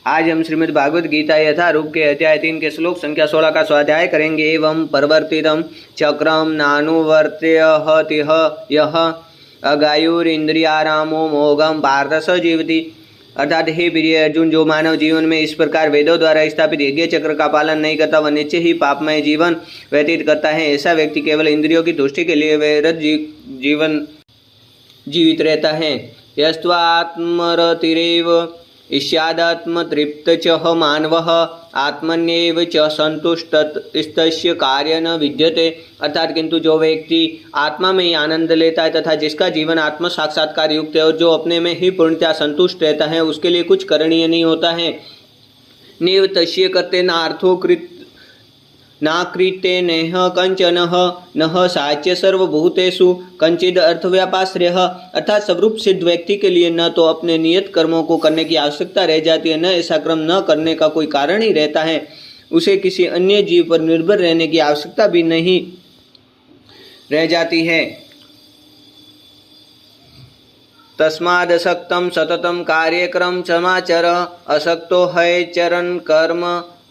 आज हम श्रीमद् भागवत गीता यथारूप के अध्याय 3 के श्लोक संख्या 16 का स्वाध्याय करेंगे। एवं परवर्तितम चक्रम नानुवर्त्यहतिह यह अगायुरिंद्रियारामो मोघम पार्थ स जीवति। अर्थात हे प्रिय अर्जुन, जो मानव जीवन में इस प्रकार वेदों द्वारा स्थापित यज्ञ चक्र का पालन नहीं करता, वह निश्चय ही पापमय जीवन व्यतीत करता है। ऐसा व्यक्ति केवल इंद्रियों की तुष्टि के लिए वैरत जीवन जीवित रहता है। यस्त्वात्मरतिरेव ईष्यादात्मतृप्त च मानवः आत्मन्येव च संतुष्टस्तस्य कार्य न विद्यते। अर्थात किंतु जो व्यक्ति आत्मा में ही आनंद लेता है तथा जिसका जीवन आत्म साक्षात्कार युक्त है और जो अपने में ही पूर्णतया संतुष्ट रहता है, उसके लिए कुछ करणीय नहीं होता है। नैव तस्य कृते नार्थो कृत नाकृते नेह कंचन नह साच्य सर्वभूतेषु कंचिद अर्थव्यापाश्रयः। अर्थात स्वरूप सिद्ध व्यक्ति के लिए न तो अपने नियत कर्मों को करने की आवश्यकता रह जाती है, न ऐसा क्रम न करने का कोई कारण ही रहता है। उसे किसी अन्य जीव पर निर्भर रहने की आवश्यकता भी नहीं रह जाती है। तस्मादसक्तं सततं कार्यक्रम समाचर असक्तो है चरण कर्म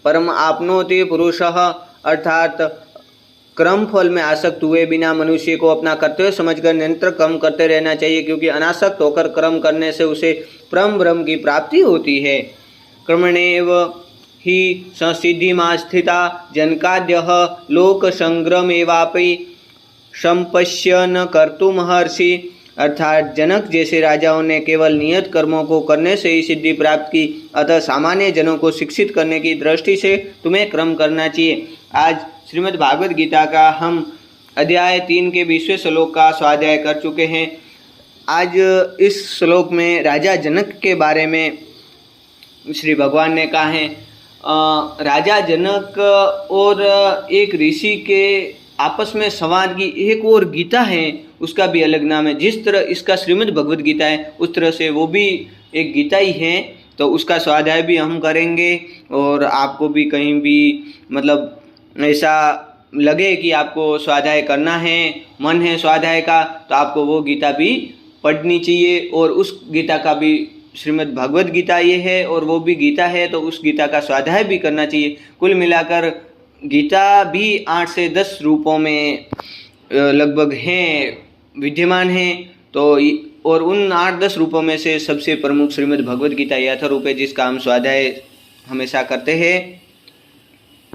परम आपनोति पुरुषः। अर्थात क्रम फल में आसक्त हुए बिना मनुष्य को अपना कर्तव्य समझकर निरंतर कर्म करते रहना चाहिए, क्योंकि अनासक्त होकर कर्म करने से उसे परम ब्रह्म की प्राप्ति होती है। कर्मणेव ही संसिद्धिमास्थिता जनकाद्यः लोक संग्रमेवापि संपश्यन कर्तुमहर्षि। अर्थात जनक जैसे राजाओं ने केवल नियत कर्मों को करने से ही सिद्धि प्राप्त की, अतः सामान्य जनों को शिक्षित करने की दृष्टि से तुम्हें कर्म करना चाहिए। आज श्रीमद् भागवत गीता का हम अध्याय 3 के 20वें श्लोक का स्वाध्याय कर चुके हैं। आज इस श्लोक में राजा जनक के बारे में श्री भगवान ने कहा है। राजा जनक और एक ऋषि के आपस में संवाद की एक और गीता है, उसका भी अलग नाम है। जिस तरह इसका श्रीमद् भगवत गीता है, उस तरह से वो भी एक गीता ही है, तो उसका स्वाध्याय भी हम करेंगे। और आपको भी कहीं भी मतलब ऐसा लगे कि आपको स्वाध्याय करना है, मन है स्वाध्याय का, तो आपको वो गीता भी पढ़नी चाहिए। और उस गीता का भी श्रीमद् भगवत गीता ये है और वो भी गीता है, तो उस गीता का स्वाध्याय भी करना चाहिए। कुल मिलाकर गीता भी 8 से 10 रूपों में लगभग हैं, विद्यमान हैं। तो और उन 8-10 रूपों में से सबसे प्रमुख श्रीमद् भगवत गीता यथारूप है, जिसका हम स्वाध्याय हमेशा करते हैं।